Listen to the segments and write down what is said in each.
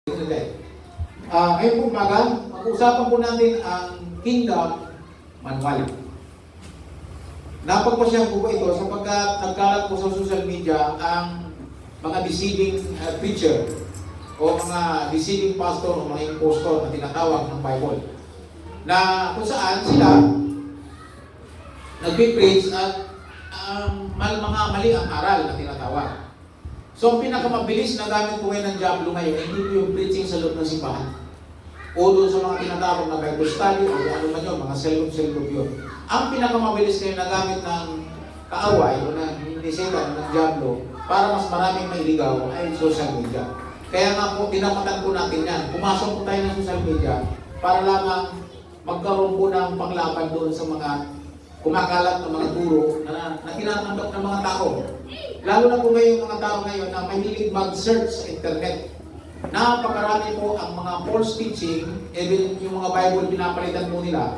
Ngayon po umaga, pag-uusapan po natin ang Kingdom Manual. Napagpasya po ito sapagkat nagkalat po sa social media ang mga deceiving preacher o mga deceiving pastor o mga impostor na tinatawag ng Bible. Na kung saan sila nagpipreach at mga mali ang aral na tinatawag. So, ang pinakamabilis na gamit po ngayon ng Diablo ngayon, hindi po yung preaching sa loob ng simbahan. O doon sa mga tinatawag na Bible study o ano man yun, mga self-group yun. Ang pinakamabilis ngayon na gamit ng kaaway o ng niseta ng Diablo para mas maraming mailigaw ay social media. Kaya nga po, tinapatan po natin yan. Pumasok po tayo ng social media para lamang magkaroon po ng panglaban doon sa mga kumakalat ng mga guro na tinatanggap ng mga tao. Lalo na po ngayon mga tao ngayon na mahilig mag-search sa internet. Napakarami po ang mga false teaching, even yung mga Bible pinapalitan po nila.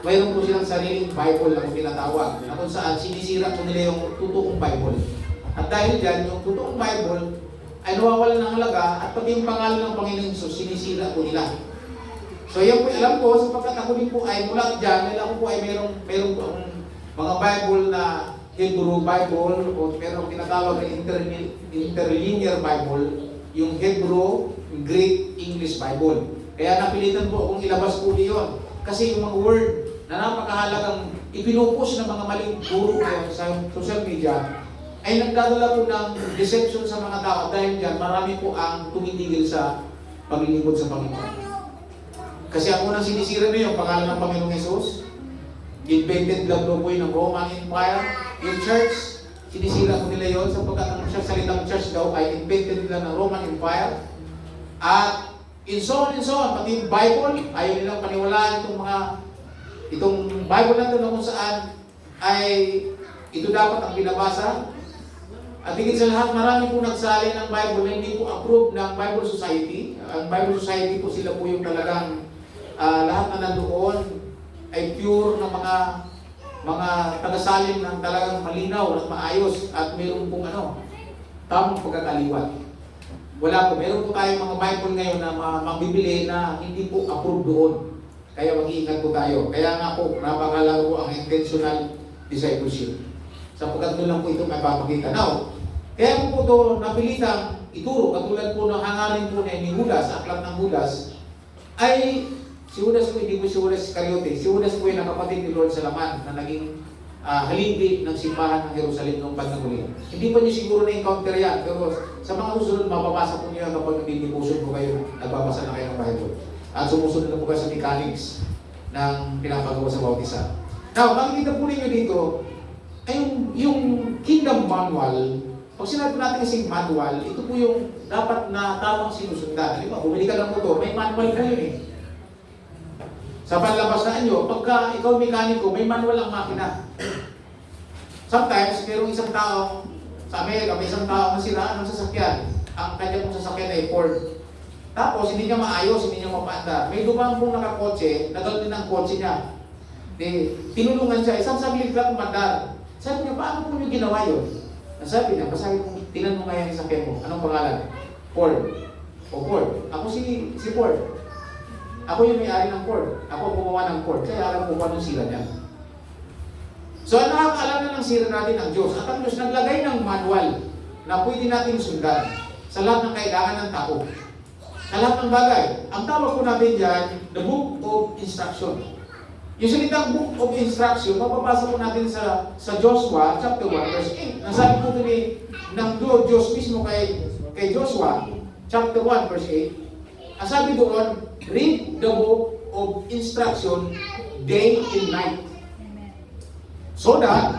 Mayroon po silang sariling Bible na tinatawag, na kung saan sinisira po nila yung totoong Bible. At dahil dyan, yung totoong Bible ay nawawalan ng halaga at pati yung pangalan ng Panginoon Jesus, sinisira po nila. So yan po, alam ko, sapagkat ako din po ay mula dyan, dahil ako po ay mayroong po ang mga Bible na Hebrew Bible o merong tinatawag na interlinear Bible, yung Hebrew, Greek, English Bible. Kaya napilitan po akong ilabas po niyon. Kasi yung mga word na napakahalagang ipinupos ng mga maling guro sa social media ay nagdadala po ng deception sa mga tao. Dahil dyan, marami po ang tumitigil sa paglilingkod sa Panginoon. Kasi ang unang sinisira na yung pangalan ng Panginoong Jesus, invented lang po yun ng Roman Empire. Yung church, sinisira ko nila yun sapagkat ang salitang church daw ay invented nila ng Roman Empire. At in so on, pati yung Bible, ayaw nilang paniwalaan itong Bible na ito na kung saan ay ito dapat ang binabasa. At higit sa lahat, marami po nagsali ng Bible na hindi po approved ng Bible Society. Ang Bible Society po sila po yung talagang lahat na nandoon ay pure na mga tagasalin ng talagang malinaw at maayos at meron pong tamang pagkakaliwat. Wala po. Meron po tayong mga Bible ngayon na mabibili na hindi po approved doon. Kaya mag-iingat po tayo. Kaya nga po, napakalago po ang intentional discipleship. Sapagkat doon lang po ito mapapakita. Now, kaya po ito napilitang ituro, katulad po ng hangarin po ni Judas, aklat ng Judas, ay si Judas po, hindi po si Judas Iscariote. Si Judas po ay nakapatid ni Lord Salaman na naging haligi ng simbahan ng Jerusalem noong bandang huli. Hindi pa niyo siguro na-encounter yan, pero sa mga susunod, mapapasa po niyo kapag nagdidipuson po kayo, nagbabasa na kayo ng Bible. At sumusunod na po kayo sa mechanics ng pinapagawa sa bawat isa. Now, makikita po ninyo dito, ay yung Kingdom Manual. Pag sinabi natin kasing manual, ito po yung dapat na tamang sinusundan. Di ba? Bumili ka ng motor, may manual na yun eh. Sa panlabas na nyo, pagka ikaw mekaniko, may manual ang makina. Sometimes, mayroong isang tao, sa Amerika, may isang tao na sila, ng sasakyan. Ang kanya pong sasakyan ay Ford. Tapos, hindi niya maayos, hindi niya mapaandar. May dumang pong nakakotse, nagal din ang kotse niya. Tinulungan siya, isang saglit lang umandar. Sabi niya, paano po niyo ginawa yun? Sabi niya, basahin mo, tinan mo nga yung sasakyan mo. Anong pangalan? Ford. O Ford. Ako si Ford. Ako yung may-ari ng Ford. Ako ang gumawa ng Ford. Kaya alam ko paano sila niya. So, nakakaalam na ng sira natin ang Diyos. At ang Diyos naglagay ng manual na pwede natin sundan sa lahat ng kailangan ng tao. Sa lahat ng bagay. Ang tawag po natin dyan, the Book of Instruction. Yung salitang Book of Instruction, mapapasa po natin sa Joshua chapter 1 verse 8. Nasabi po ito ng Diyos mismo kay Joshua chapter 1 verse 8. Ang sabi doon, read the Book of Instruction day and night. So that,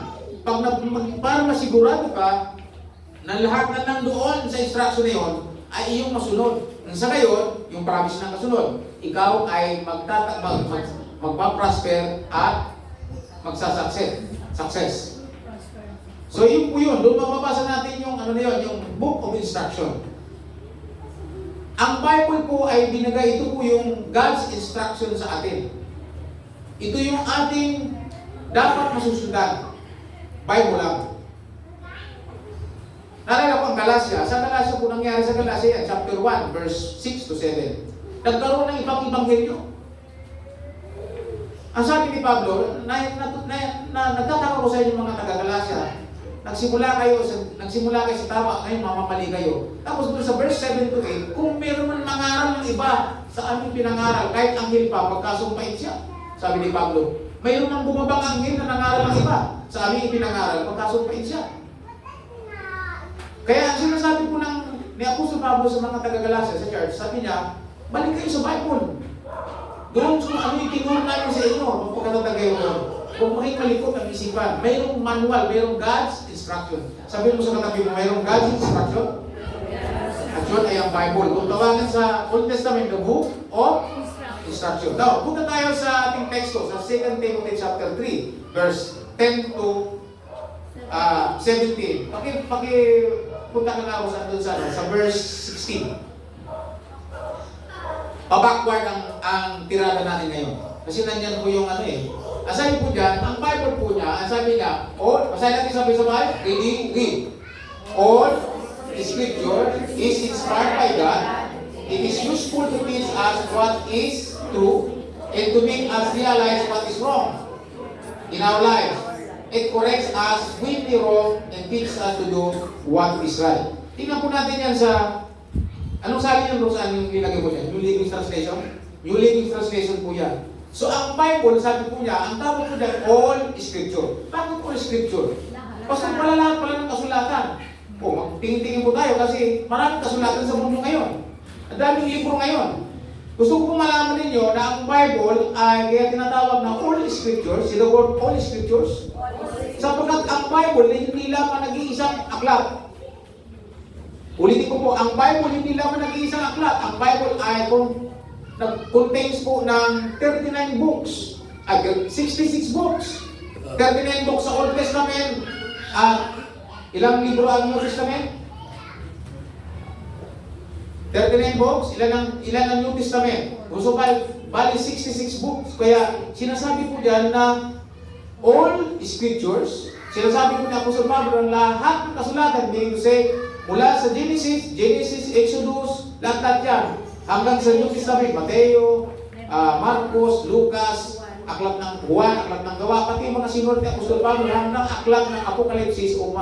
para masigurado ka na lahat na nandoon sa instruction na yun ay iyong masunod. Sa ngayon, yung promise ng kasunod, ikaw ay magpa-prosper at success. So yun po yun, doon mababasa natin yung yung Book of Instruction. Ang Bible po ay binigay, ito po yung God's instruction sa atin. Ito yung ating dapat masusundan. Bible lang. Naalala ko ang Galacia. Sa Galacia po nangyari sa Galacia, chapter 1, verse 6 to 7. Nagkaroon ng ibang ibanghelyo. Ang sabi ni Pablo, nagtataka ko sa inyo mga taga-Galacia, nagsimula kayo sa tama, ngayon mamamali kayo. Tapos doon sa verse 7 to 8, kung meron man mangaral ng iba sa aming pinangaral, kahit anghel pa, pagkasumpait siya. Sabi ni Pablo, mayroon nang bumabang anghel na nangaral ng iba sa aming ipinangaral, pagkasumpait siya. Kaya ang sinasabi po ni Apostol Pablo sa mga taga-Galacia sa church, sabi niya, balik kayo sa Bible. Doon kung ano yung tinuro namin sa inyo, nung pagkatatagay mo, kung maging malikot ang isipan, mayroong manual, mayroong God's instruction. Sabihin mo sa katabi mo, mayroong God's instruction? At yun ay ang Bible. Kung tawagan sa Old Testament, the book of instruction. Now, punta tayo sa ating teksto, sa 2 Timothy chapter 3, verse 10 to 17. Punta ka na ako sa verse 16. Pabackward ang tirada natin ngayon. Kasi nandiyan po yung Ang sabi po dyan, ang Bible po niya, ang sabi niya, basahin natin sabay-sabay, read. All Scripture is inspired by God. It is useful to teach us what is true and to make us realize what is wrong in our lives. It corrects us when we wrong and teaches us to do what is right. Tingnan po natin yan sa, anong sabi niyo saan yung nilagay ko dyan? New Living Translation? New Living Translation po yan. So ang Bible, sabi po niya, ang tawag po dyan, all Scripture. Bakit all Scripture? Basta lahat pala ng kasulatan. Tingin-tingin po tayo kasi maraming kasulatan sa mundo ngayon. Ang daming libro ngayon. Gusto ko malaman ninyo na ang Bible ay kaya tinatawag na all Scriptures. See the word all Scriptures? Sapagkat ang Bible ay hindi lamang nag-iisang aklat. Ulitin ko po, ang Bible hindi lamang nag-iisang aklat. Ang Bible ay contains po ng 39 books. 66 books. 39 books sa Old Testament. At ilang libro ang New Testament? 39 books, ilan ang New Testament? So, bali 66 books. Kaya, sinasabi po dyan na all Scriptures, sinasabi po ni Apostol Pablo na lahat ng kasulatan, meaning to say, mula sa Genesis, Exodus, lahat yan, hanggang sa New Testament, Mateo, Marcos, Lucas, aklat ng Juan, aklat ng Gawa, pati mga sinulat ni Apostol Pablo, hanggang aklat ng Apocalypse o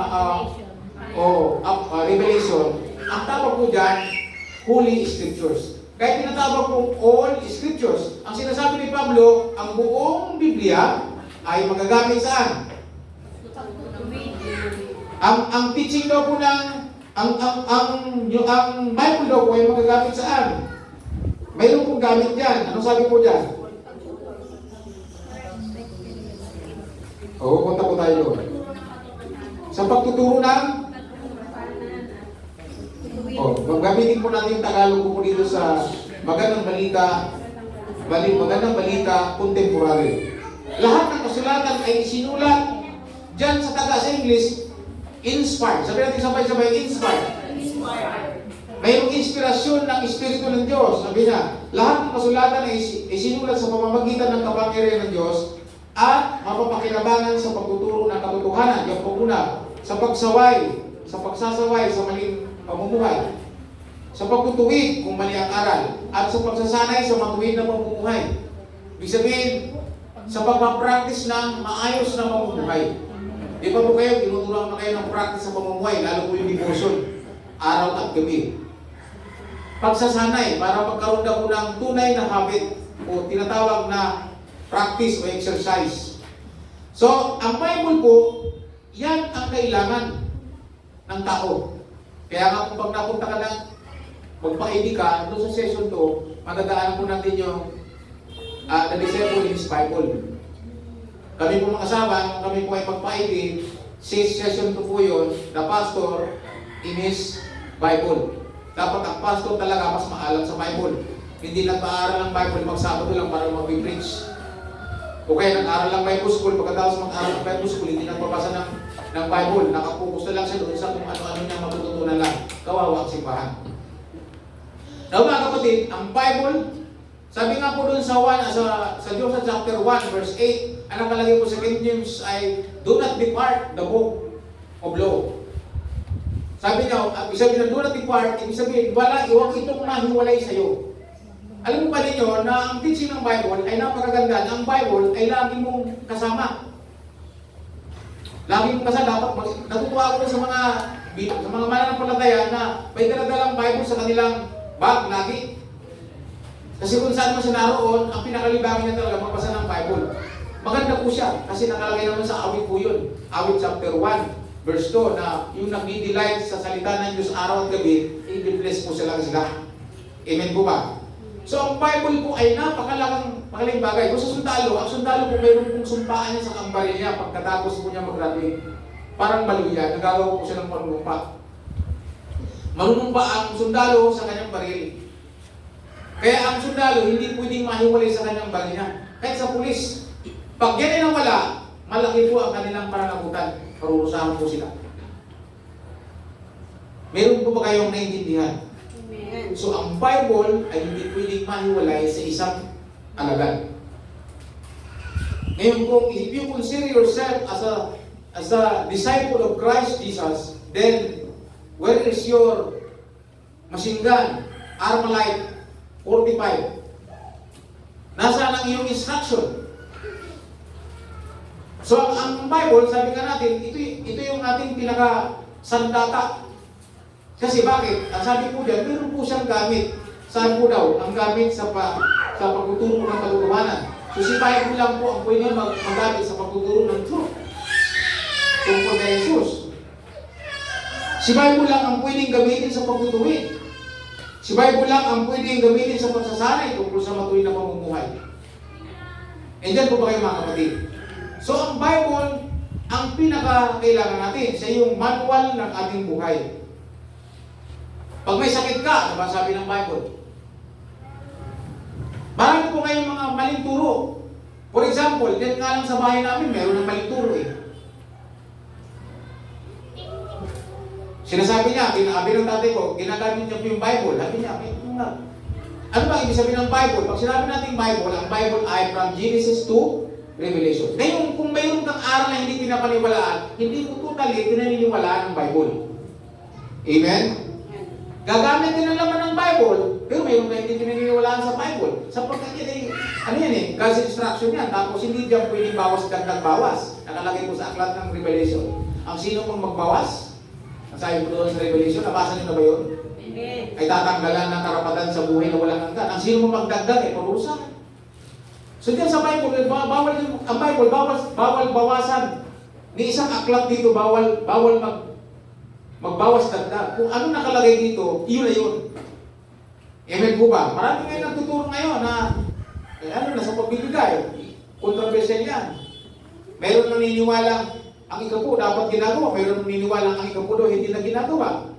Revelation, ang tawag po dyan, Holy Scriptures. Kaya tinatawag pong all Scriptures. Ang sinasabi ni Pablo, ang buong Biblia ay magagamit saan? Ang teaching daw po ang Bible daw po ay magagamit saan? Mayroon pong gamit yan. Anong sabi po dyan? Punta po tayo doon. Sa pagtuturo ng gagamitin po natin yung Tagalog po dito sa Magandang Balita Contemporary. Lahat ng kasulatan ay isinulat dyan sa English, inspired. Sabi natin sabay-sabay, inspired. Mayroong inspirasyon ng Espiritu ng Diyos. Sabi niya, lahat ng kasulatan ay isinulat sa pamamagitan ng kapangyarihan ng Diyos at mapapakinabangan sa pagtuturo ng katotohanan. Yung paguna, sa pagsasaway sa maling pamumuhay, sa pagtutuwid kung mali ang aral, at sa pagsasanay sa matuwid na pamumuhay. Ibig sabihin, sa pagpapractice ng maayos na pamumuhay. Di ba po kayo, tinuturuan na kayo ng practice sa pamumuhay, lalo po yung devotion, araw at gabi. Pagsasanay, para magkaroon na po ng tunay na habit o tinatawag na practice o exercise. So, ang Bible po, yan ang kailangan ng tao. Kaya nga kung pag napunta ka ng magpa-ID ka, doon sa session to, magdadaan po natin yung the disciple in his Bible. Kami po mga kasama, kami po ay magpa-ID, session to po yun, the pastor in his Bible. Dapat ang pastor talaga mas maalam sa Bible. Hindi nag-aaral ng Bible, magsabado lang para mag-preach. O kaya nag-aaral lang Bible School, pagkatapos mag-aaral ng Bible School, hindi nagbabasa ng Bible, nakapokus na lang siya doon sa kung ano-ano niya matututunan lang. Kawawa ang simbahan. Now mga kapatid, ang Bible, sabi nga po doon sa Diyos sa chapter 1, verse 8, ang nakalagay po sa King James ay, do not depart the book of law. Sabi niya, ibig sabihin, do not depart, ibig sabihin, huwag itong mahiwalay sa'yo. Alam mo ba ninyo na ang teaching ng Bible ay napakaganda. Ang Bible ay lagi mong kasama. Lagi mong kasama. Dapat natutuwa ako sa mga mananampalataya na may daladalang Bible sa kanilang bag lagi. Kasi kung saan mo siya naroon, ang pinakalibangin niya talaga magbasa ng Bible. Maganda po siya kasi nakalagay naman sa awit po yun. Awit chapter 1. Verse 2 na yung nagdi-delight sa salita ng Diyos araw at gabi, i-bless po sila. Amen po ba? So ang Bible po ay napakalaking bagay. Kung sa sundalo, ang sundalo po mayroon pong sumpaan niya sa kambaril niya pagkatapos po niya mag-graduate. Parang maluya, nagagawa po siya ng manunumpa. Manunumpa ang sundalo sa kanyang baril. Kaya ang sundalo hindi pwedeng mahiwalay sa kanyang baril niya. Kahit sa pulis, pag yan ay nawala, malaki po ang kanilang pananagutan. Parurusahan po sila. Meron po ba kayong naiintindihan? Amen. So ang Bible ay hindi pwedeng mahiwalay sa isang alagad. Ngayon po, if you consider yourself as a disciple of Christ Jesus, then where is your machine gun, Armalite 45? Nasaan ang iyong instruction? So, ang Bible, sabi nga natin, ito yung ating pinaka-sandata. Kasi bakit? Ang sabi po dyan, meron po siyang gamit. Saan po daw? Ang gamit sa pagtuturo ng katotohanan. So, si Bible lang po ang pwede magamit sa pagtuturo ng truth. Tungkol kay Jesus. Si Bible lang ang pwedeng gamitin sa pagtutuwid. Si Bible lang ang pwedeng gamitin sa pagsasanay tungkol sa matuwid na pamumuhay. And dyan po ba kayo mga kapatid? So ang Bible, ang pinaka-kailangan natin sa yung manual ng ating buhay. Pag may sakit ka, diba sabi ng Bible? Marami po kayong mga maling turo. For example, dyan nga lang sa bahay namin, meron ng maling turo eh. Sinasabi niya, kinabi ng tatay ko, ginagamit niya po yung Bible. Sabi niya, ano ba ibig sabihin ng Bible? Pag sinabi natin Bible, ang Bible ay from Genesis to Revelation. Ngayon, kung mayroon kang aral na hindi pinapaniwalaan, hindi mo totally pinaniniwalaan ng Bible. Amen? Gagamit din ang laman ng Bible, pero mayroon na hindi pinaniniwalaan sa Bible. Sapagkat yan ay, God's instruction yan. Tapos hindi dyan pwedeng bawas dagdag bawas. Nakalagay po sa aklat ng Revelation. Ang sino mong magbawas, ang sabi po doon sa Revelation, nabasa niyo na ba yun? Amen. Ay tatanggalan ng karapatan sa buhay na walang hanggan. Ang sino mong magdagdag, parusa. So diyan sa Bible, ang Bible, bawal bawasan. Ni isang aklat dito, bawal magbawas dagdag. Kung ano nakalagay dito, iyon na yun. Amen po ba? Marami ngayon nagtuturo ngayon na, sa pagbibigay, kontrobersyal yan. Meron naniniwala ang ikapo dapat ginagawa, meron naniniwala ang ikapo daw hindi na ginagawa.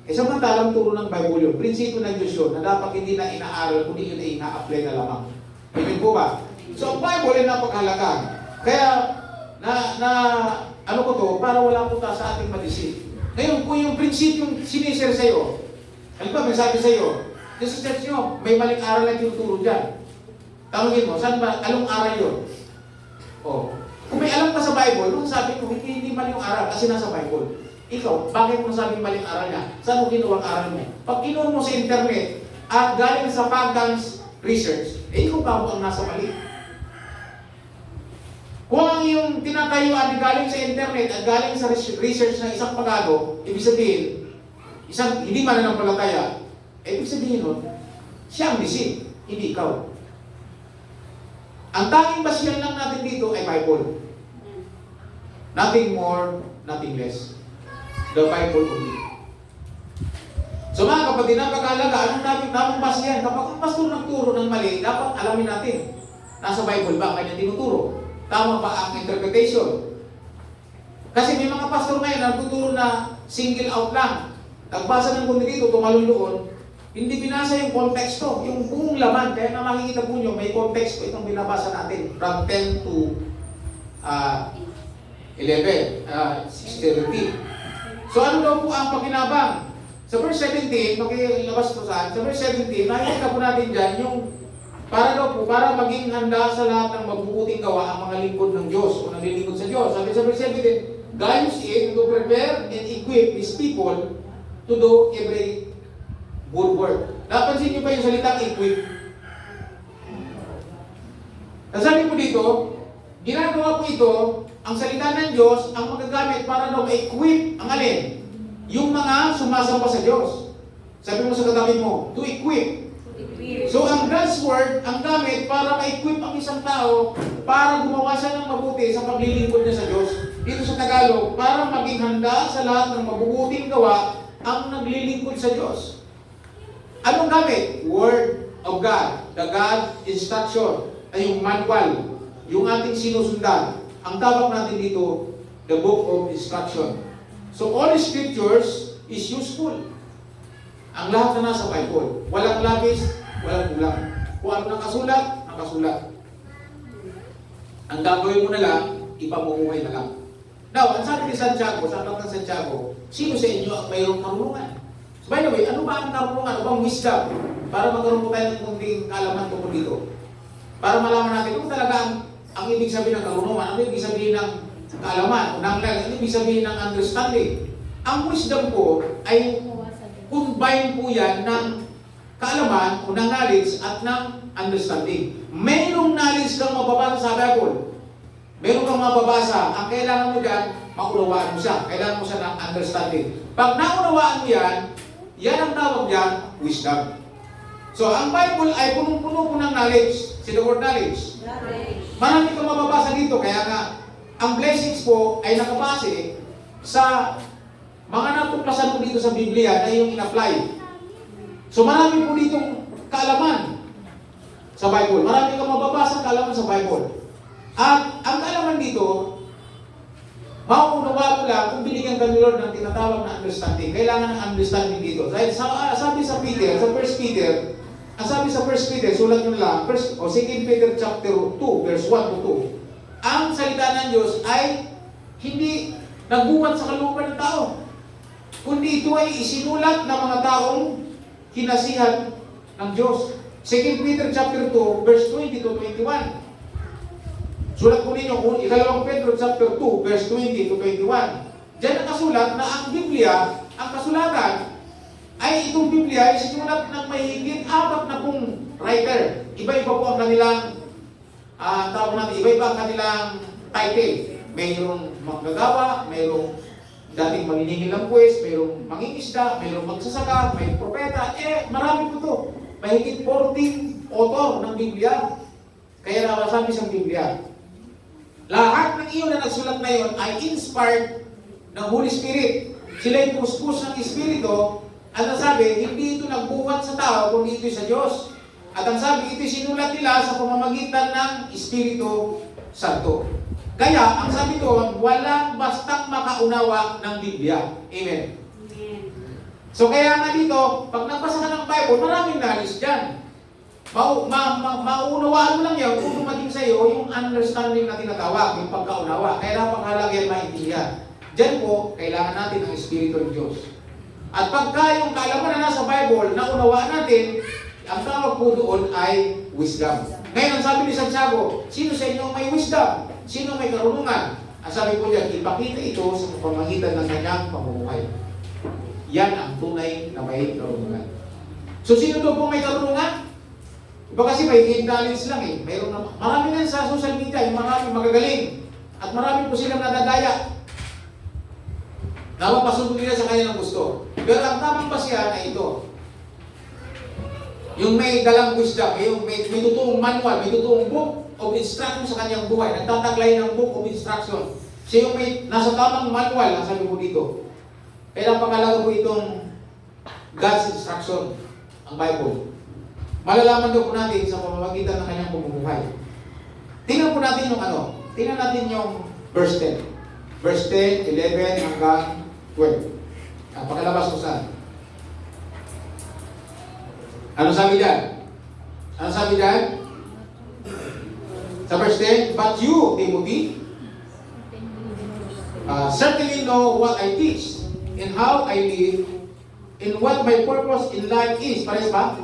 Samantalang turo ng Bible yun, prinsipyo ng Diyos yun, na dapat hindi na inaaral, kundi yun ay ina-apply na lamang. Amen po ba? So, ang Bible ay napakahalaga. Kaya, ano ko to, para wala po ta sa ating madisip. Ngayon, kung yung prinsipyo sinishare sa'yo, ano ba, may sabi sa'yo, sa church nyo, may maling aral na tinuturo dyan. Tawagin mo, saan ba, anong aral yun? Kung may alam ka sa Bible, nung sabi ko, hindi mali yung aral kasi nasa Bible. Ikaw, bakit mo sabing maling aral niya? Saan mo kinuha ang aral mo? Pag kinuha mo sa internet at galing sa Pagans research, ikaw ba ang nasa mali? Kung ang iyong tinatayuan galing sa internet at galing sa research ng isang pagado, ibig sabihin, isang hindi mananampalataya, ibig sabihin nun, siya ang deceive, hindi ikaw. Ang tanging basihan lang natin dito ay Bible. Nothing more, nothing less. The Bible only. So mga kapatid, napakahalaga, anong tamang basihan? Kapag ang pastor nagturo ng mali, dapat alamin natin. Nasa Bible ba ang kanyang tinuturo? Tama ba ang interpretation? Kasi may mga pastor ngayon nagtuturo na single out lang. Nagbasa ng kundi dito, tumalon doon, hindi binasa yung konteksto, yung buong laman. Kaya na makikita po nyo, may konteksto itong binabasa natin. From 10 to 11, 16. So ano daw po ang pakinabang? Sa verse 17, makilabas po saan? Sa verse 17, nakikita po natin dyan yung para maging handa sa lahat ng mabubuting gawa ang mga lingkod ng Diyos o naglilingkod sa Diyos. Sabi sa verse 17, God used it to prepare and equip His people to do every good work. Napansin niyo ba yung salitang equip? Nasabi ko dito, ginagawa po ito, ang salita ng Diyos, ang magagamit para daw ma-equip ang alin? Yung mga sumasamba sa Diyos. Sabi mo sa katabi mo, to equip. So ang God's Word, ang gamit para ma-equip ang isang tao para gumawa siya ng mabuti sa paglilingkod niya sa Diyos. Dito sa Tagalog, para maging handa sa lahat ng mabubuting gawa ang naglilingkod sa Diyos. Anong gamit? Word of God. The God instruction. Ay yung manual. Yung ating sinusundan. Ang tawag natin dito, the book of instruction. So all scriptures is useful. Ang lahat na nasa Bible. Walang labis, walang kulang. Kung ano nakasulat, nakasulat. Ang gagawin mo na lang, ipamumuhay na lang. Now, ang sabi ni Santiago, sa aklat ng Santiago, sino sa inyo ang mayroong karunungan? So, by the way, ano ba ang karunungan? Ano bang wisdom? Para magkaroon po tayo ng kunting kaalaman tungkol dito. Para malaman natin kung talaga ang ibig sabihin ng karunungan, ano ibig sabihin ng kaalaman, ano ibig sabihin ng understanding. Ang wisdom po ay combine po yan ng kaalaman o ng knowledge at ng understanding. Mayroong knowledge kang mababasa sa Bible. Meron kang mababasa. Ang kailangan mo dyan, maunawaan mo siya. Kailangan mo siya ng understanding. Pag naunawaan mo yan, yan ang tawag dyan, wisdom. So, ang Bible ay punong-puno po ng knowledge. See the word knowledge? Marami kang mababasa dito. Kaya nga, ang blessings po ay nakabase sa mga natuklasan po dito sa Biblia na yung in-apply. So, marami po ditong kaalaman sa Bible. Marami kang mababasa kaalaman sa Bible. At ang kaalaman dito, mauunawa ko lang kung binigyan ka ni Lord ng tinatawag na understanding. Kailangan ng understanding dito. Dahil sabi sa Peter, sa 1 Peter, ang sabi sa 1 Peter, sulat nyo lang, 2 Peter chapter 2, verse 1 to 2, ang salita ng Diyos ay hindi nagbuhat sa kalooban ng tao, kundi ito ay isinulat ng mga taong kinasihan ng Diyos. 2 Peter chapter 2, verse 20 to 21. Sulat po ninyo, ikalawang Pedro chapter 2, verse 20 to 21. Diyan nakasulat na ang Biblia, ang kasulatan, ay itong Biblia ay sinulat ng mahigit 40 writer. Iba-iba po ang kanilang tawag natin, iba-iba ang kanilang title. Mayroong manggagawa, mayroong dating maniningil ng buwis, mayroong mangingisda, mayroong magsasaka, may propeta. Marami po to. Mahigit 14 author ng Biblia. Kaya nasasabi sa Biblia. Lahat ng iyon na nagsulat na iyon ay inspired ng Holy Spirit. Sila yung puspos ng Espiritu. At ang sabi, hindi ito nagbuhat sa tao, kundi ito sa Diyos. At ang sabi, ito sinulat nila sa pamamagitan ng Espiritu Santo. Kaya, ang sabi doon, walang bastang makaunawa ng Biblia. Amen. So kaya nga dito, pag nagbasa ka ng Bible, maraming knowledge dyan. Maunawaan mo lang yan kung dumating sa iyo yung understanding na tinatawag, yung pagkaunawa. Kaya napakahalaga yan maintindihan. Diyan po, kailangan natin ang Espiritu ng Diyos. At pagka yung kaalaman na nasa Bible, naunawaan natin, ang tawag po doon ay wisdom. Ngayon, ang sabi ni Santiago, sino sa inyo may wisdom? Sino may karunungan? Ang sabi po diyan, ipakita ito sa pamamagitan ng kanyang pamumuhay. Yan ang tunay na may karunungan. So, sino doon po may karunungan? Iba kasi may knowledge lang eh. Marami na sa social media, yung marami magagaling. At marami po silang nadadaya. Napapasunod nila sa kanilang gusto. Pero ang tamang pasyahan ay ito. Yung may dalang wisdom, yung may tutuong manual, may tutuong book of instruction sa kanyang buhay. Nagtataglay ng book of instruction. Siya yung may nasa tamang manual, ang sabi po dito. Kaya pangalaga po itong God's instruction, ang Bible. Malalaman daw po natin sa pamamagitan ng kanyang pamumuhay. Tingnan po natin yung tingnan natin yung verse 10. Verse 10, 11 hanggang 12. Pakalabas ko saan. Ano sabi dyan? Ano sabi dyan? Sa verse 10, but you, Timothy, certainly know what I teach, and how I live, and what my purpose in life is. Pares ba?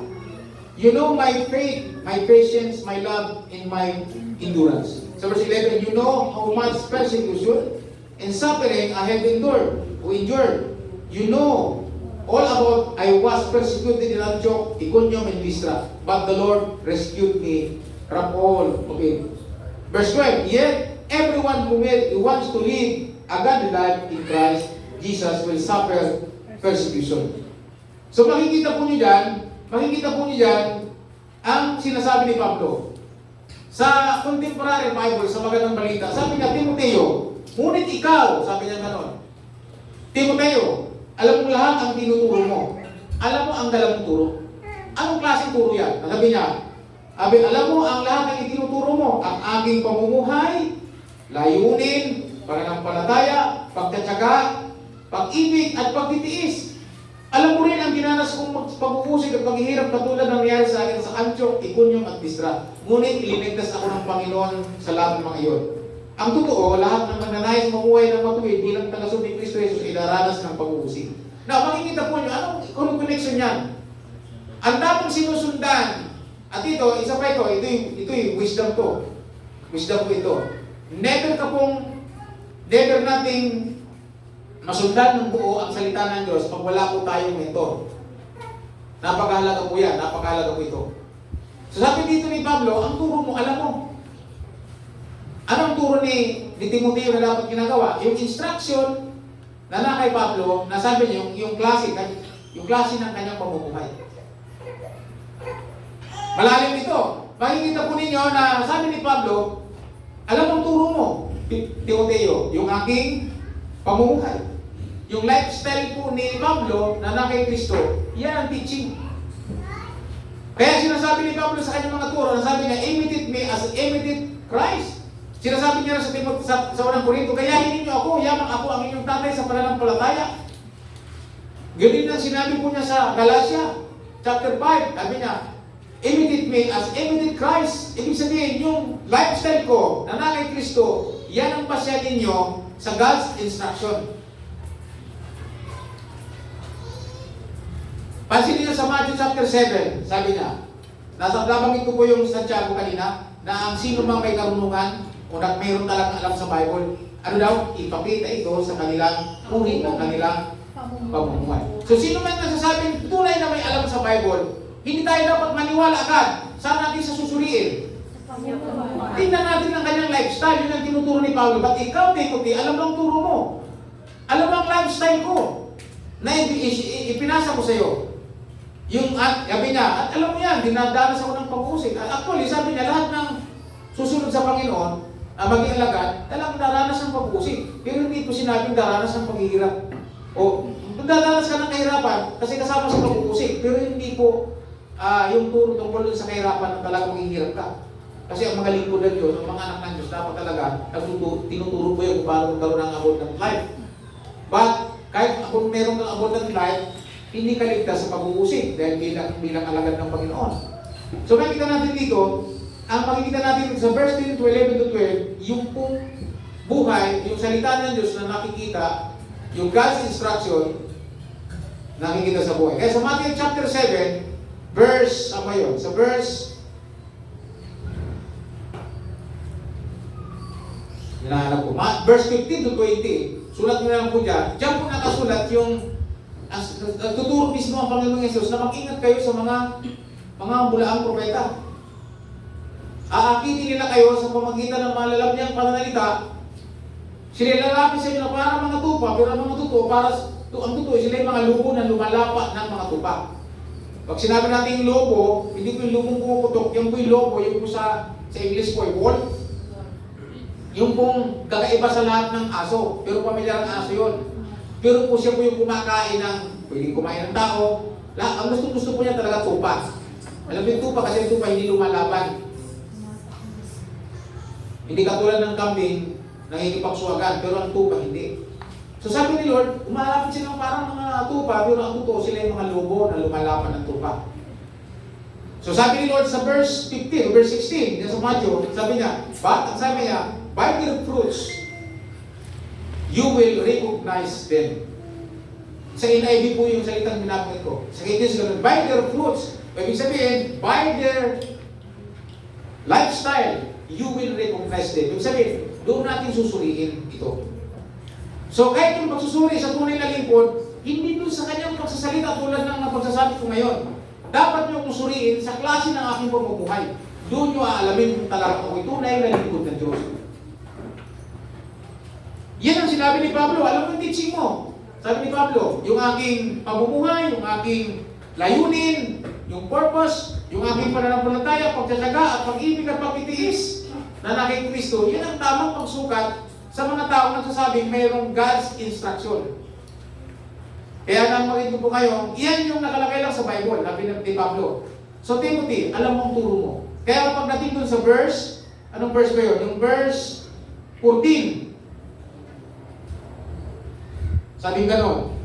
You know my faith, my patience, my love, and my endurance. Sa verse 11, you know how much persecution and suffering I have endured, who endured. You know all about I was persecuted in Antioch, Iconium, and Lystra, but the Lord rescued me from all of it. Verse 12, yet everyone who wants to live a godly life in Christ Jesus will suffer persecution. So makikita po niyo dyan ang sinasabi ni Pablo. Sa contemporary Bible, sa magandang balita, sabi niya, Timoteo, ngunit ikaw, sabi niya ganon, Timoteo, alam mo lahat ang tinuturo mo. Alam mo ang dalang turo. Anong klaseng turo yan? Sabi niya, alam mo ang lahat ng itinuturo mo, ang aking pamumuhay, layunin, pananampalataya, pagtatyaga, pag-ibig at pagtitiis. Alam mo rin ang dinanas kong pag-uusig at paghihirap katulad ng nangyari sa akin sa Antioch, Iconium at Lystra. Ngunit ilinigtas ako ng Panginoon sa lahat ng mga iyon. Ang totoo, lahat ng magnanais mamuhay ng matuwid bilang taga-sub ni Kristo Jesus ay daranas ng pag-uusig. Now, makikita po nyo, anong connection yan? Ang daming sinusundan. At ito, isa pa ito yung wisdom to. Wisdom po ito. Never nating masundan ng buo ang salita ng Diyos pag wala po tayong mentor. Napakahalaga po yan, napakahalaga po ito. So sabi dito ni Pablo, ang turo mo, alam mo. Anong turo ni Timoteo na dapat ginagawa? Yung instruction na kay Pablo, nasabi niya, yung klase ng kanyang pamumuhay. Malalim ito. Makikita po ninyo na sabi ni Pablo, alam mong turo mo, Timoteo, yung aking pamumuhay. Yung lifestyle po ni Pablo na kay Kristo, yan ang teaching. Kaya sinasabi ni Pablo sa kanyang mga turo, nasabi niya, imitate me as imitate Christ. Sinasabi niya sa unang Korinto, gayahin ninyo ako, yamang ako ang inyong tatay sa pananampalataya. Ganun ang sinabi po niya sa Galatia, chapter 5, sabi niya, imitate me as imitate Christ. Ibig sabihin, yung lifestyle ko na kay Kristo, yan ang pasya ninyo sa God's instruction. Pansin niyo sa Matthew chapter 7, sabi niya, nabanggit ko po yung Santiago kanina, na ang sino mang may karunungan, o mayroon talagang alam sa Bible, ano daw, ipakita ito sa kanilang uri ng kanilang pamumuhay. So sino man nagsasabing tunay na may alam sa Bible, hindi tayo dapat maniwala agad. Saan natin sa susuriin? Tingnan natin ang kanyang lifestyle, yun ang tinuturo ni Pablo. But ikaw, Timothy, alam ang turo mo. Alam ang lifestyle ko na ipinasa ko sa iyo. Sabi niya, at alam mo yan, dinadanas ako ng pag-uusig. Actually, sabi niya, lahat ng susunod sa Panginoon, maging alagad, talagang daranas ng pag-uusig. Pero hindi po sinabing daranas ng paghihirap. O, daranas ka ng kahirapan kasi kasama sa pag-uusig. Pero hindi po yung turo tungkol sa kahirapan na talagang maghihirap ka. Kasi ang mga lingkod ng Diyos, ang mga anak ng Diyos, dapat talaga tinuturo po yung para magkaroon ng abundant life. But, kahit kung meron kang abundant life, hindi ka ligtas sa pag-uusig dahil bilang alagad ng Panginoon. So makikita natin dito, ang makikita natin sa verse 10 to 11 to 12, yung pong buhay, yung salita ng Diyos na nakikita, yung God's instruction, nakikita sa buhay. Kaya sa Matthew chapter 7, verse, sa verse, hinahanap ko, verse 15 to 20, sulat nyo lang po dyan. Diyan po nakasulat yung tuturo mismo ang Panginoong Yesus na mag-ingat kayo sa mga bulaang propeta. Aakitin nila kayo sa pamagitan ng malalam niyang pananalita. Sila lalapit sa inyo na parang mga tupa, pero ang mga totoo, ang totoo, sila yung mga lubo na lumalapa ng mga tupa. Pag sinabi natin lobo, hindi po yung lubong pumuputok, yung po yung lobo, yung po sa English po, wolf. Yung pong kakaiba sa lahat ng aso, pero pamilyar ang aso yun. Pero po siya po yung pwedeng kumain ng tao. Ang gusto po niya talaga tupa. Alam mo yung tupa kasi yung tupa hindi lumalaban. Hindi katulad ng kambing, nangikipagsuwagan, pero ang tupa hindi. So sabi ni Lord, umalapit sila parang mga tupa, pero ang totoo sila yung mga lobo na lumalaban ng tupa. So sabi ni Lord sa verse 15, verse 16, sa Matthew, sabi niya, by their fruits, you will recognize them. Sa NIV po yung salitang binabangit ko. Sa English, by their fruits. Ibig sabihin, by their lifestyle, you will recognize them. Ibig sabihin, doon natin susuriin ito. So kahit yung pagsusuri sa tunay na lingkod, hindi dun sa kanyang pagsasalita tulad ng napagsasabi ko ngayon. Dapat nyo kong suriin sa klase ng aking pamumuhay. Doon nyo aalamin kung talaga ako'y tunay na lingkod ng Diyos. Yan ang sinabi ni Pablo. Alam mo yung teaching mo. Sabi ni Pablo, yung aking pamumuhay, yung aking layunin, yung purpose, yung aking pananampalataya, pagtsatsaga at pag-ibig at pagtitiis na nakay Kristo, yan ang tamang pagsukat sa mga taong nagsasabing mayroong God's instruction. Kaya namarin ko po kayo, iyan yung nakalagay lang sa Bible, sabi ni Pablo. So Timothy, alam mo ang turo mo. Kaya pagdating dun sa verse, anong verse ba yun? Yung verse 14. Sabi ganon,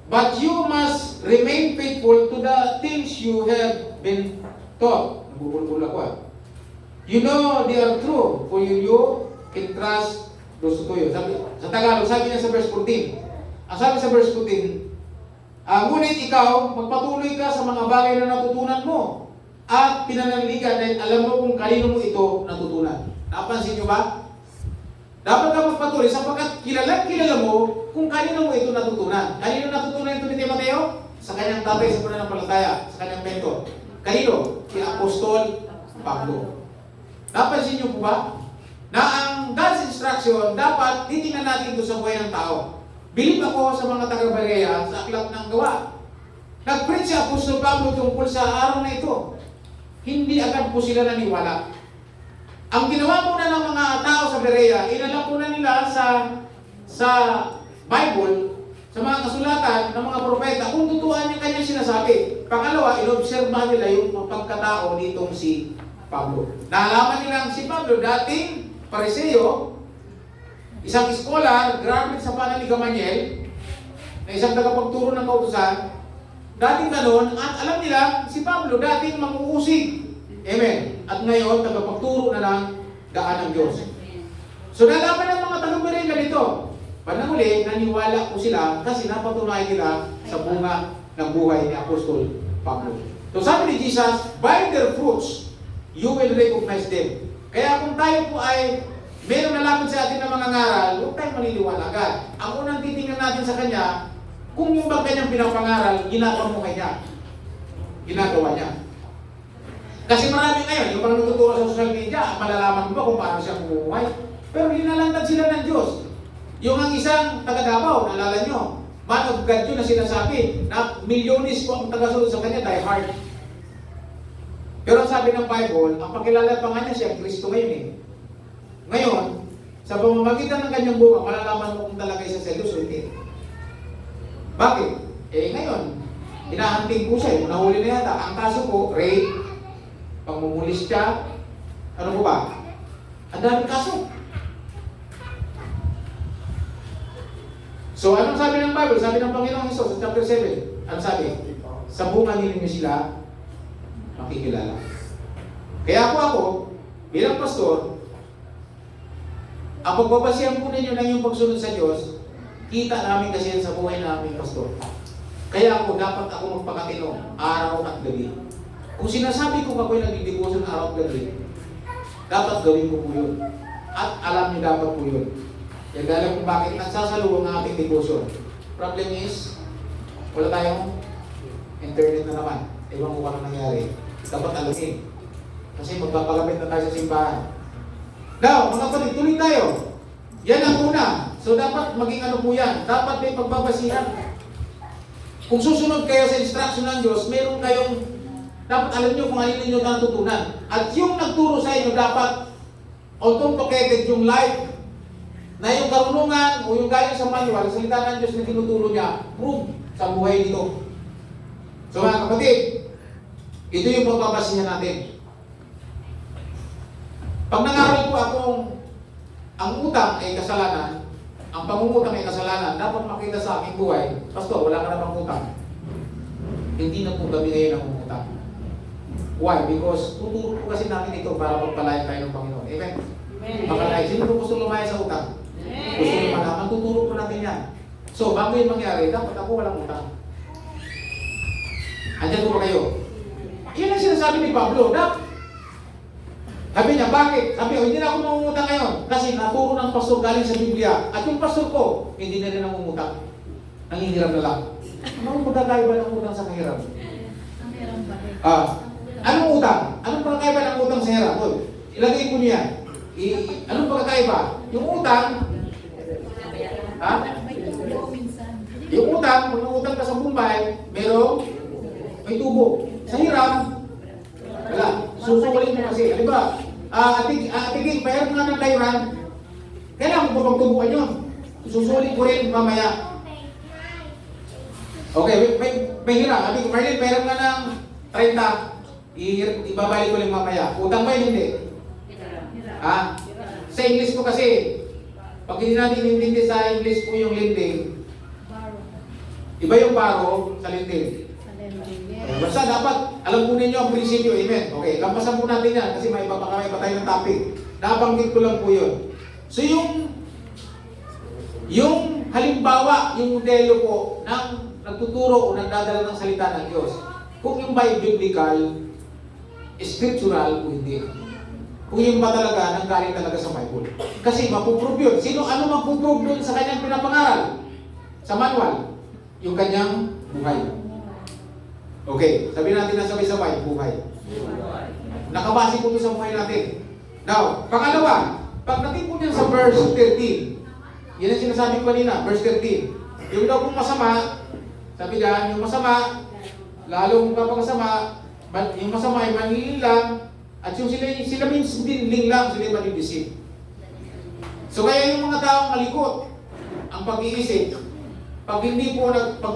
but you must remain faithful to the things you have been taught. Nabubulbul ako ah. You know they are true, for you can trust those to you. Sabi, sa Tagalog, sabi niya sa verse 14. Ang sabi sa verse 14, ngunit ikaw, magpatuloy ka sa mga bagay na natutunan mo at pinananaligan dahil alam mo kung kanino mo ito natutunan. Napansin niyo ba? Dapat ka magpatuloy sapagkat kilala mo kung kanino mo ito natutunan. Kanino natutunan ito ni Timoteo? Sa kanyang tatay sa pananampalataya, sa kanyang mentor. Kanino? Si Apostol Pablo. Napansin niyo po ba? Na ang God's instruction, dapat titingnan natin ito sa buhay ng tao. Bilib ako sa mga taga-Berea sa aklat ng gawa. Nag-preach si Apostol Pablo tungkol sa araw na ito. Hindi agad po sila naniwala. Ang ginawa muna ng mga tao sa Berea, inalam muna nila sa Bible, sa mga kasulatan ng mga propeta, kung tutuan yung kanyang sinasabi. Pangalawa, inobserbahan nila yung pagkatao nitong si Pablo. Naalaman nilang si Pablo, dating Pariseo, isang scholar, graduate sa panal ni Gamaliel, na isang tagapagturo ng kautusan, dating ganon, at alam nila, si Pablo dating manguusig. Amen. At ngayon, tagapagturo na ng daan ng Diyos. So, nalaman ng mga taga-Berea ganito. Panahuli, naniwala po sila kasi napatunayan nila sa bunga ng buhay ni Apostol Pablo. So, sabi ni Jesus, by their fruits, you will recognize them. Kaya kung tayo po ay meron nalaman sa atin ng mga ngaral, huwag tayong maniniwala agad. Ang unang titingnan natin sa kanya, kung yung bang kanyang pinapangaral, ginagawa niya. Kasi marami ngayon, yung mga natuturo sa social media, malalaman mo ba kung paano siya bumuhay? Pero linalantad sila ng Diyos. Yung ang isang taga-Davao, naalala nyo, man of God yun na sinasabi, na milyones po ang tagasunod sa kanya, die hard. Pero ang sabi ng Bible, ang pakilala pa nga niya siya, Kristo ngayon eh. Ngayon, sa pamamagitan ng kanyang bunga, malalaman mo kung talaga isa sa Diyos o hindi. Bakit? Ngayon, hinahanting po siya, nahuli na yata. Ang kaso po, rape, pangmumulis siya, ano po ba? Ang daming kaso. So, anong sabi ng Bible? Sabi ng Panginoong Hesus sa chapter 7, ano sabi? Sa bunga ninyo sila makikilala. Kaya ako, bilang pastor, ang pagbabasihan po ninyo ng iyong pagsunod sa Diyos, kita namin kasi yan sa buhay namin, pastor. Kaya dapat ako magpakatino, araw at gabi. Kung sinasabi ko ako'y nagdidibusyon araw at gabi, dapat gawin ko po yun. At alam niyo dapat po yun. Kaya alam kung bakit nagsasaluwang ang ating devotion. Problem is, wala tayong internet na naman. Ewan ko anong nangyari. Dapat alamin. Kasi magpapagamit na tayo sa simbahan. Now, mga kapatid, tuloy tayo. Yan ang una. So, dapat maging ano po yan. Dapat may pagbabasihan. Kung susunod kayo sa instruction ng Diyos, meron kayong, dapat alam nyo kung ano ninyo natutunan. At yung nagturo sa inyo, dapat authenticated yung life na yung karunungan o yung galing sa manual, salita ng Diyos na tinuturo niya, prove sa buhay nito. So mga kapatid, ito yung pagbabasihan natin. Pag nangaral po akong ang utang ay kasalanan, ang pangungutang ay kasalanan, dapat makita sa aking buhay, Pastor, wala ka na pang utang. Hindi na po kami ngayon ang utang. Why? Because tuturo po kasi namin ito para magpalayan tayo ng Panginoon. Amen? Makalayan. Sino po gusto lumaya sa utang? Gusto nyo malaman, tuturo po natin yan. So, bago yun mangyari, dapat ako walang utang. Andiyan po ba kayo? Yan ang sinasabi ni Pablo. Sabi niya, bakit? Sabi ko, hindi na ako mangungutang ngayon. Kasi naturo ng pastor galing sa Biblia. At yung pastor ko, hindi na rin nangungutang. Nangingiram na lang. Anong magkakaiba ng utang sa kahiram? Anong utang? Anong pagkakaiba ng utang sa hiram? Ilagay ko niya. Anong pagkakaiba? Yung utang, yung utang, kung nangutang ka sa Bombay, may tubo. Sa hiram, wala. Susukulin mo kasi. Di ba? Atiging, mayroon nga ng Thailand. Kailangan mo pagtubukan yun. Susulit ko rin mamaya. Okay, may hiram. Sabi ko, Marlene, mayroon nga ng 30. Ibabalik ko lang mamaya. Utang ba yun? Hindi. Sa English po kasi, pag hindi natin inintindi sa English po yung lending, iba yung baro sa lending. Basta dapat, alam po ninyo ang prinsipyo, amen. Okay, lampasan po natin yan kasi may iba tayo ng topic. Nabanggit ko lang po yun. So yung halimbawa, yung modelo po ng nagtuturo o nagdadala ng salita ng Diyos, kung yung by biblical, scriptural o hindi. Kung yung ba talaga, nanggaling talaga sa Bible. Kasi mapuprove yun. Ano mapuprove yun sa kanyang pinapangaral? Sa manual. Yung kanyang buhay. Okay, sabihin natin na sabay-sabay, buhay. Nakabase po ito sa buhay natin. Now, pangalawa, pagdating po niyan sa verse 13, yan ang sinasabi ko kanina, verse 13. Yung daw pong masama, sabi niya, yung masama, lalong kapag-masama, yung masama ay manlilin lang, at yung sila means din lang, sila manibisip. So kaya yung mga taong malikot, ang pag-iisip, pag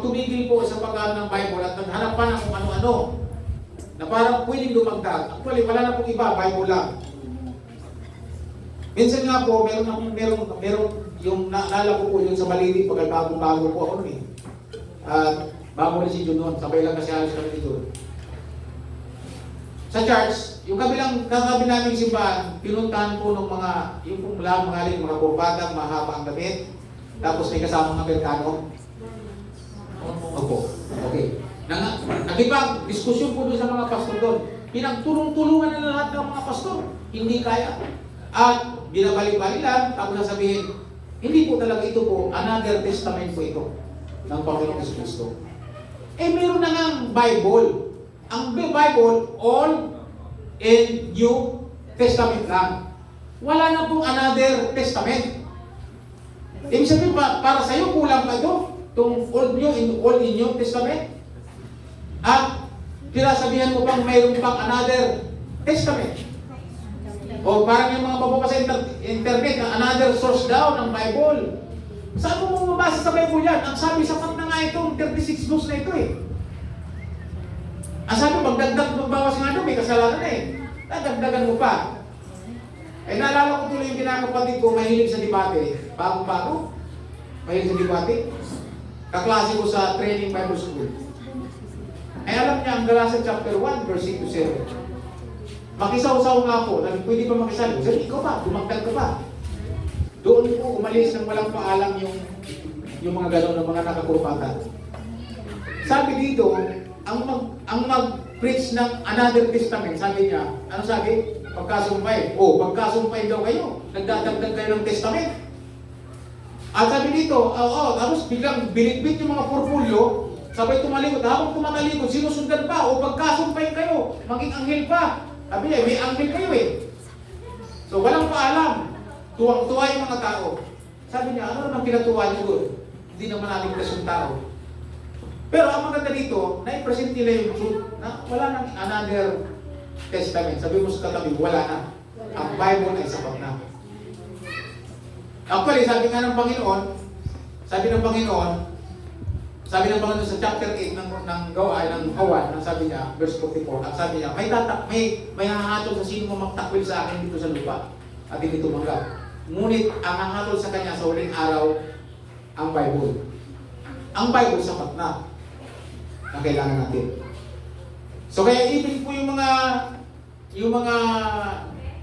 tumigil po sa pag-aaral ng Bible at naghanap pa ng kung ano-ano, na parang pwedeng dumagdag. Actually, wala na pong iba, Bible lang. Minsan nga po, meron yung naalala ko po yun sa Malini, pag bagong-bago po ako nun eh. Bago na si Jun noon, sabay lang kasi halos kami dito. Sa church, yung kakabi namin simbahan, pinuntahan po ng yung pong mga kurbatang, mahaba ang damit, tapos may kasamang Amerikano. Opo. Okay. Nakipag-diskusyon po doon sa mga pastor doon. Pinagtulong-tulungan na lahat ng mga pastor. Hindi kaya. At binabalik-balik lang, tapos sasabihin, hindi po talaga ito po, another testament po ito ng Panginoong Kristo. Meron na nga Bible. Ang Bible, Old and New Testament lang. Wala na pong another testament. Ibig sabihin, para sa iyo, kulang pa ito. Itong Old and New Testament. At pinasabihan mo pang mayroon pang another testament. O parang yung mga mababasa sa internet na another source daw ng Bible. Saan mo mabasa sa Bible yan? Ang sabi, sapat na nga itong 36 books na ito eh. Ang sabi, magbawas nga ito, may kasalanan na eh. Dadagdagan mo pa. Naalala ko tuloy yung kinakapatid ko, mahilig sa debate. Bago-bago. Mahilig sa debate. Kaklase ko sa training Bible School. Alam niya, ang Galatians chapter 1, verse 6 to 7. Makisaw-saw nga po, pwede pa makisali. Sabi, ikaw pa, dumagdag ka pa. Doon po umalis ng walang paalam yung mga gano'n ng mga nakakurpatan. Sabi dito, ang mag-preach ng another testament, sabi niya, ano sabi? Pagkasumpay. Pagkasumpay daw kayo. Nagdadagdag kayo ng testament. At sabi dito, tapos biglang binitbit yung mga portfolio, sabay tumalikod. Habang tumatalikod, sinusundan pa. Pagkasumpay kayo, maging anghel pa. Sabi niya, may anghel kayo eh. So walang paalam. Tuwang-tuwa yung mga tao. Sabi niya, ano naman pinatuwa niyo doon? Hindi naman naligtas yung tao. Pero ang maganda dito, na-present nila yung truth na wala nang another testament. Sabi mo sa katabi, wala na. Ang Bible ay sapat na. Actually, sabi ng Panginoon sa chapter 8 ng Gawa, ng Awan, sabi niya, verse 44, ang sabi niya, may hahatol sa sino mo magtakwil sa akin dito sa lupa at hindi tumanggap. Ngunit ang hahatol sa kanya sa huling araw, ang Bible. Ang Bible sapat na kailangan natin. So kaya even po yung mga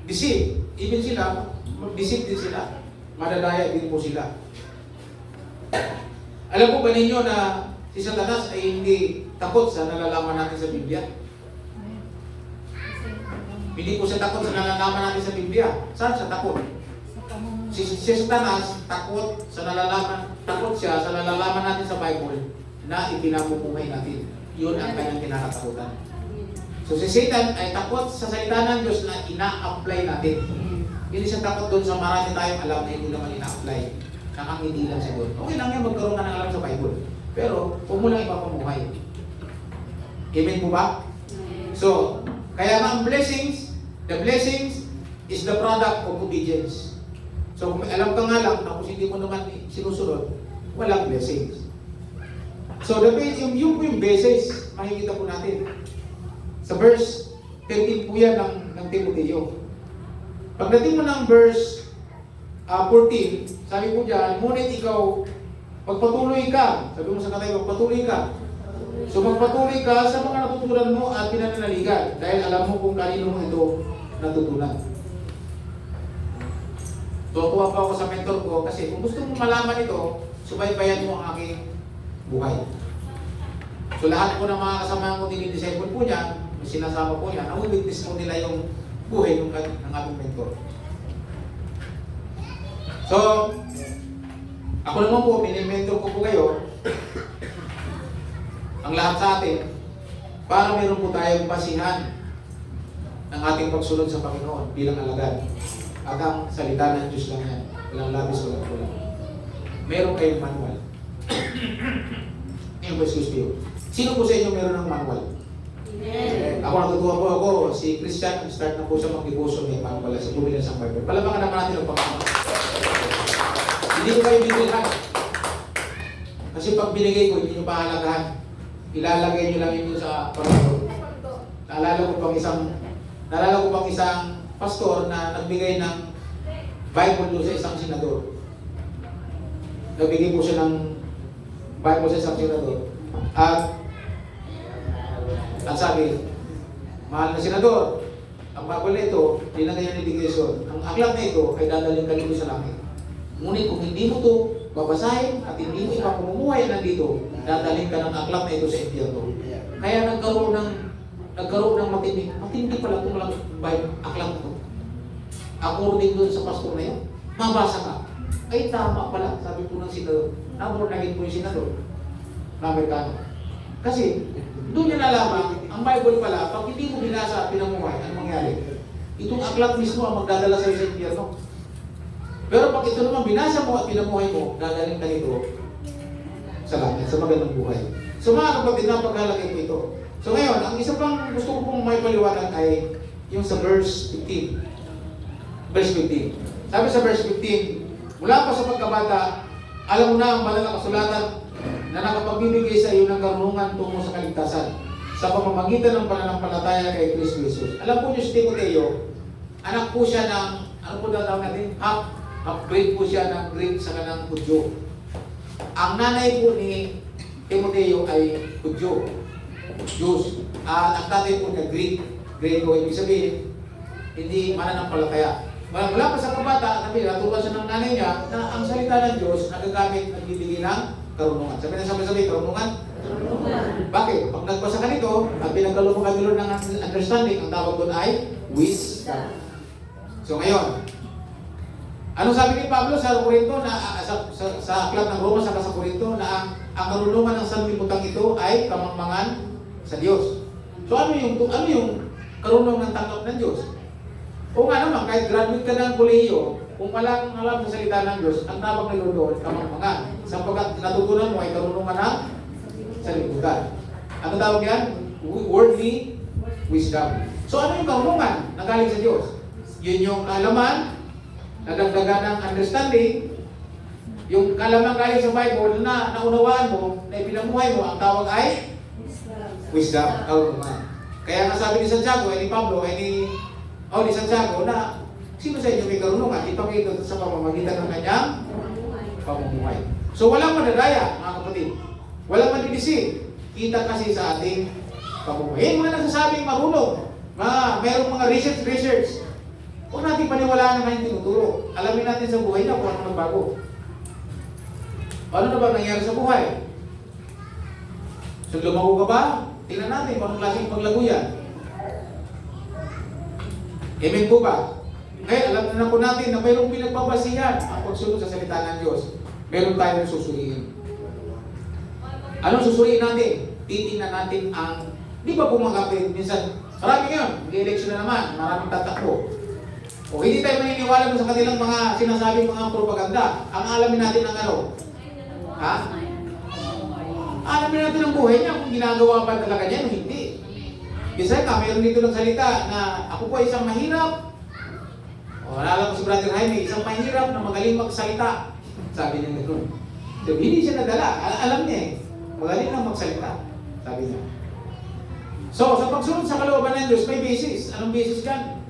deceive, even sila, deceive din sila. Madadaya din po sila. Alam po ba ninyo na si Satanas ay hindi takot sa nalalaman natin sa Biblia? Hindi po siya takot sa nalalaman natin sa Biblia. Saan siya takot? Si Satanas, takot sa nalalaman, takot siya sa nalalaman natin sa Bible na ipinapupuhay natin. Yun ang kanyang kinakatakutan. So si Satan ay takot sa salita ng Diyos na ina-apply natin. Hindi siya takot doon sa marami tayong alam na hindi naman ina-apply. Nakangiti lang siya doon. Okay lang yan, magkaroon ka ng alam sa Bible. Pero, huwag mo lang ipapamuhay. Amen po ba? So, kaya nga ang blessings, the blessings is the product of obedience. So, kung alam ka nga lang, tapos hindi mo naman sinusunod, walang blessings. So, yung basis, makikita po natin. Sa verse 13 po yan ng Timoteo. Pagdating mo ng verse 14, sabi po dyan, ngunit ikaw, pagpatuloy ka, sabi mo sa katay, pagpatuloy ka. So magpatuloy ka sa mga natutunan mo at pinananaligan dahil alam mo kung kanino mo ito natutunan. Tuwa pa ako sa mentor ko kasi kung gusto mo malaman ito, subaybayan mo ang aking buhay. So lahat po ng mga kasama ko dinidisciple po niya, sinasama po niya, na-witness po nila yung buhay ng ating mentor. So, ako naman po, mini-mentor ko po kayo ang lahat sa atin para meron po tayong basihan ng ating pagsunod sa Panginoon bilang alagad. At ang salita ng Diyos lang yan. Walang labis, walang kulang. Meron kayong manual. Ngayon po, excuse me. Sino po sa inyo meron ng manual? Amen. Ako natutuwa po ako, si Christian, start na po siya mag-devotion may manual sa bumili ng Bible. Palabangan naman natin ang Panginoon. Hindi ko kayo bibilhan. Kasi pag binigay ko, hindi nyo pahalagahan. Ilalagay nyo lang yun sa Panginoon. Naalala ko pang isang pastor na nagbigay ng Bible doon sa isang senador. Nagbigay po siya ng Bible sa isang senador. At sabi, mahal na senador, ang Bible na ito, linagay ng education. Ang aklat na ito ay dadaling ka dito sa langit. Ngunit kung hindi mo ito babasahin at hindi mo ipapamumuhay nandito, dadaling ka ng aklat na ito sa impyerno. Kaya nagkaroon ng matindi pala itong aklat ito. According doon sa pastor na yun, mabasa ka. Ay tama pala, sabi po ng senador. Nabornagin po yung senador na Amerikano. Kasi doon niya nalaman, ang Bible pala, pag hindi mo binasa at pinamuhay, ano mangyari? Itong aklat mismo ang magdadala sa isang impyerno. Pero pag ito naman binasa mo at pinamuhay mo, dadaling ka nito sa langit, sa magandang buhay. So mga kapatid, napaghalagay po ito. So ngayon, ang isa pang gusto ko pong may paliwanag ay yung sa verse 15. Verse 15. Sabi sa verse 15, mula pa sa pagkabata, alam mo na ang banal na kasulatan na nakapagbibigay sa iyo ng karunungan tungo sa kaligtasan sa pamamagitan ng pananampalataya kay Kristo Jesus. Alam po niyo si Timoteo, anak po siya ng, ano po daw natin? Upgrade po siya ng Greek sa kanang Hudyo. Ang nanay po ni Timoteo ay Hudyo, Jews. Ang tatay po niya Greek, Grego. Ibig sabihin, hindi mananampalataya. Mula pa sa kabata, naturuan siya ng nanay niya na ang salita ng Diyos nagagamit, nagbibigay ng karunungan. Sabi, karunungan? Bakit? Pag nagbasa ka nito, at pinagkaloob mo kami ng understanding, ang tawag doon ay wisdom. So ngayon, ano sabi ni Pablo sa Korinto na sa aklat ng Roma sa Korinto na ang karunungan ng sanlibutan ito ay kamangmangan sa Diyos. So ano yung karunungan ng tanggap ng Diyos? O nga naman, kahit graduate ka ng kolehiyo, kung walang alam sa salita ng Diyos, ang tawag na doon kamangmangan. Sapagkat natutunan mo ay karunungan ng sanlibutan. Ano tawag yan? Worldly wisdom. So ano yung karunungan na galing sa Diyos? Yun yung kaalaman, nadagdagan ng understanding, yung kaalaman galing sa Bible na naunawaan mo, na ipinamuhay mo, ang tawag ay wisdom. Karunungan. Kaya nga sabi ni Santiago, ni Pablo, ni Santiago na sino sa inyo may karunungan, ipakita sa pamamagitan ng kanyang pamumuhay. So walang madadaya, mga kapatid. Walang madidisi. Kita kasi sa ating pamumuhay. Mga nagsasabing marunong, mayroong mga research. Huwag natin paniwalaan na kanyang tinuturo. Alamin natin sa buhay na kung ano nagbago. Ano na ba nangyari sa buhay? So lumago ka ba? Tingnan natin kung anong klaseng paglago yan. Amen po ba? Ngayon, alam na po natin na mayroong pinagbabasihan ang pagsunod sa salita ng Diyos. Meron tayong susuriin. Anong susuriin natin? Titingnan natin ang, di ba po mga kapatid, minsan, marami ngayon, mag-election na naman, maraming tatakbo. O hindi tayo maniniwala sa kanilang mga sinasabing mga propaganda. Ang alamin natin ang ano? Ha? Alamin natin ang buhay niya kung ginagawa ba talaga niya o hindi. Kasi mayroon dito ng salita na ako po ay isang mahirap. O naalala ko si Brother Jaime, isang mahirap na magaling magsalita. Sabi niya gano'n. So, hindi siya nadala. Alam niya eh. Magaling lang magsalita. Sabi niya. So, sa pagsunod sa kalooban ng Diyos, may basis. Anong basis dyan?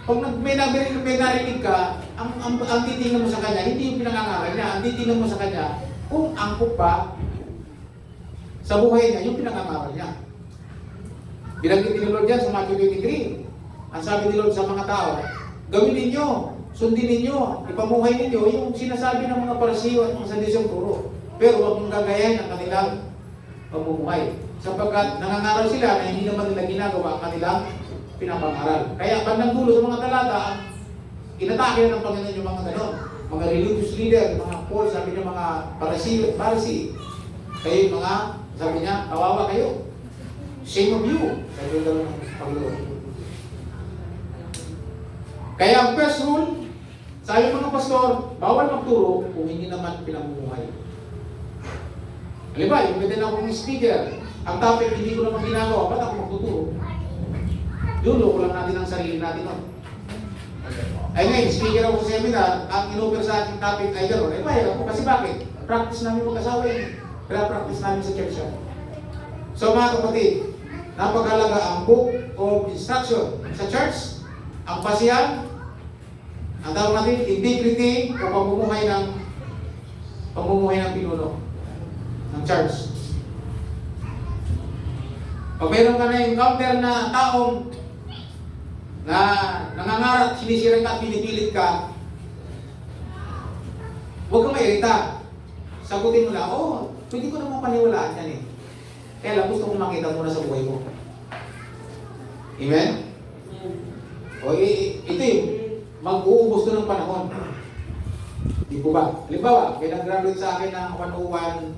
Pag may narinig ka, ang titingnan mo sa kanya, hindi yung pinangangaral niya. Ang titingnan mo sa kanya, kung angkop ba sa buhay niya, yung pinangangaral niya. Binanggit ni Lord yan sa Matthew 23. Ang sabi ni Lord sa mga tao, gawin ninyo, sundin ninyo, ipamuhay ninyo yung sinasabi ng mga parasiyo at mga sandisyong turo. Pero huwag mong gagayahin ang kanilang pamumuhay. Sapagkat nangangaral sila na hindi naman nila ginagawa ang kanilang pinapangaral. Kaya bandang dulo sa mga talata, inatake ng Panginoon yung mga ganon. Mga religious leader, mga Paul, sabi niya mga parasiyo at parasi. Kayo yung mga, sabi niya, kawawa kayo. Shame of you. Sabi daw ng Panginoon. Kaya ang first rule, sabi mga pastor, bawal magturo kung hindi naman pinamumuhay. Halimbawa, yung pwede na akong speaker, ang topic hindi ko naman ginagawa, ba't ako magtuturo? Dulo ko lang natin ang sarili natin. No? Ay ngayon, speaker ako sa seminar, ang in-offer sa aking topic ay gano'n. Ay mahirap ko kasi bakit? Practice namin mag-asawa yun. Kaya practice namin sa church yan. So mga kapatid, napakahalaga ang book of instruction sa church, ang basihan, ang tawag natin, integrity o pamumuhay ng pinuno ng church. Pag mayroon ka na encounter na taong na nangangarap, sinisira ka at pinipilit ka, huwag kang mairita. Sagutin mo lang, pwede ko naman paniwalaan yan eh. Kaya lang, gusto kong makita muna sa buhay mo. Amen? Ito yung mag-uubos ko ng panahon. Di po ba? Halimbawa, may nag-graduate sa akin ng 101,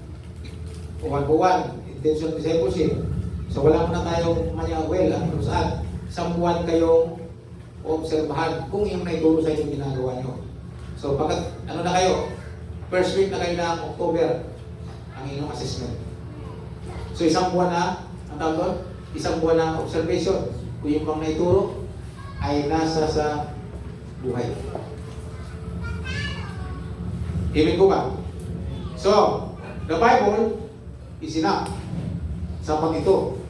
intention discipleship. So wala muna tayong kung saan isang buwan kayong obserbahan kung yung naituro sa inyong ginagawa nyo. So pagkat, na kayo? First week na kayo ng October, ang inyong assessment. So isang buwan na, ang tawag doon? Isang buwan na observation. Kung yung pang naituro ay nasa sa buhay. Amen ko ba? So, the Bible is enough. Sapat ito.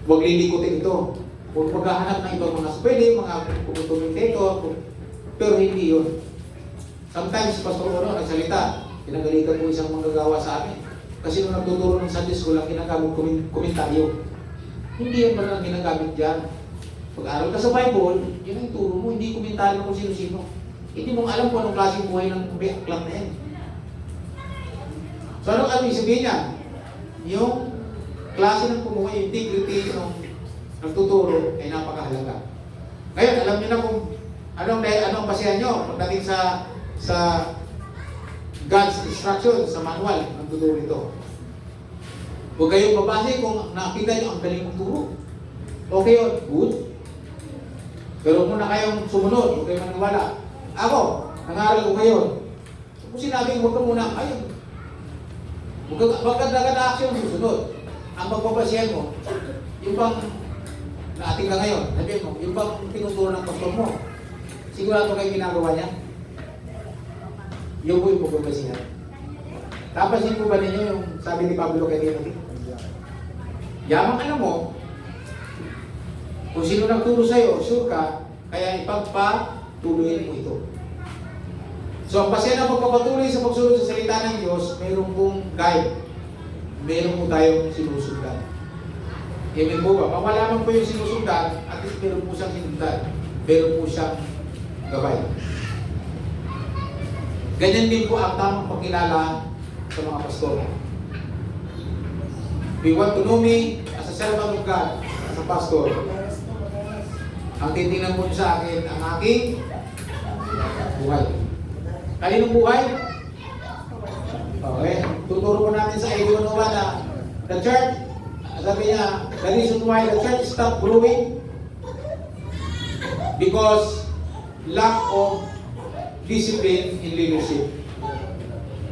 Huwag lilikutin ito. Huwag maghahanap ng ibang mga pwede, mga commentator, pero hindi yun. Sometimes, Pastor Oro, nagsalita, pinagalitan ko isang manggagawa sa amin. Kasi nung nagtuturo ng Sunday School, ang ginagamit komentaryo. Hindi yan ba lang ginagamit dyan? Pag-aral ka sa Bible, yun ang turo mo, hindi komentaryo kung sino-sino. Hindi mong alam kung anong klaseng buhay ng aklat na yan. So anong ibig sabihin niya? Yung klase ng pumuhay, integrity ng nagtuturo ay napakahalaga. Ngayon, alam niyo na kung anong basihan nyo pagdating sa God's instruction, sa manual ng tuturo ito. Huwag kayong babase kung nakita nyo ang galing ng turo. Okay yun, good. Pero kung na kayong sumunod, huwag kayong maniwala. Ako, nangaral ko ngayon. Kung sinabi, huwag ka muna, ayun. Huwag ka agad-action susunod. Ang magbabasihan mo, yung bang naating ka ngayon, sabihin mo, yung bang tinuturo ng pastor mo, sigurado kayo ginagawa niya. Yung po yung magbabasihan. Tapasin po ba ninyo yung sabi ni Pablo kay Timothy? Yamang alam mo, kung sino nagturo sa'yo, sure ka, kaya ipagpatuloyin mo ito. So, ang basihan ng pagpapatuloy sa pagsunod sa salita ng Diyos, mayroon pong guide. Mayroon po tayong sinusundan. Amen po ba? Pamalaman po yung sinusundan, at least mayroon po siyang sinundan. Mayroon po siyang gabay. Ganyan din po ang tamang pagkilala sa mga pastor. We want to know me as a servant of God, as a pastor. Ang titingnan po niyo sa akin, ang aking buhay. Kaninong buhay? Okay. Tuturo po natin sa A101 na the church, sabi niya, the reason why the church stopped growing because lack of discipline in leadership.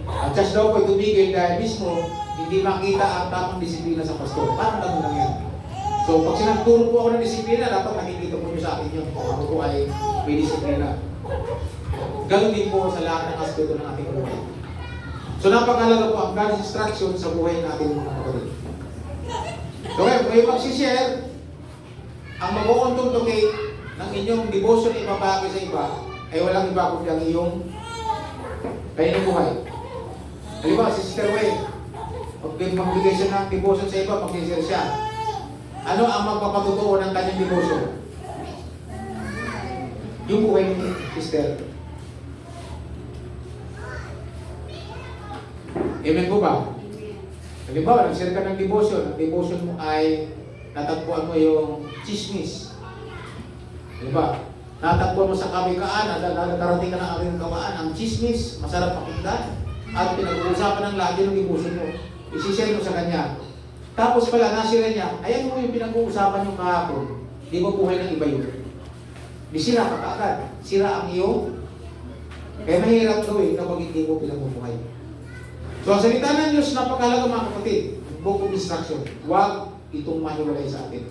At church daw po tumigil dahil mismo hindi makita ang tamang disiplina sa pastor. Parang ganun lang yan. So, pag sinagturo po ako ng disiplina, dapat nakikita po nyo sa akin yun. Kung ako po ay may disiplina. Ganun din po sa lahat ng aspeto ng ating buhay. So, napakalaga po ang God's instruction sa buhay natin mga kapatid. So, kaya kung kayo magsishare, ang mag-o-contemplate ng inyong devotion na ibabagi sa iba, ay walang iba kundi ang iyong kanyang buhay. Halimbawa, si Sister Way, pag magbigay siya ng devotion sa iba, mag-share siya. Ano ang magpapatutuo ng kanyang devotion? Yung buhay ni Sister. Amen po ba? Halimbawa, nag-share ka ng devotion. Ang devotion mo ay natagpuan mo yung chismis. Halimbawa, natagpuan mo sa kawikaan, nakarating ka ng aming kawaan, ang chismis, masarap pakinggan, at pinag-uusapan ng lagi ng devotion mo. Isishare mo sa kanya. Tapos pala, nasira niya, ayan mo yung pinag-uusapan yung kahapon. Di mo buhay ng iba yun. Di sila kakagad. Sira ang iyong. Kaya mahirap gawin kapag hindi mo pinag-buhay. So, ang salita ng Diyos, napakahalaga mga kapatid. Book of instruction. Huwag itong mahiwalay sa atin.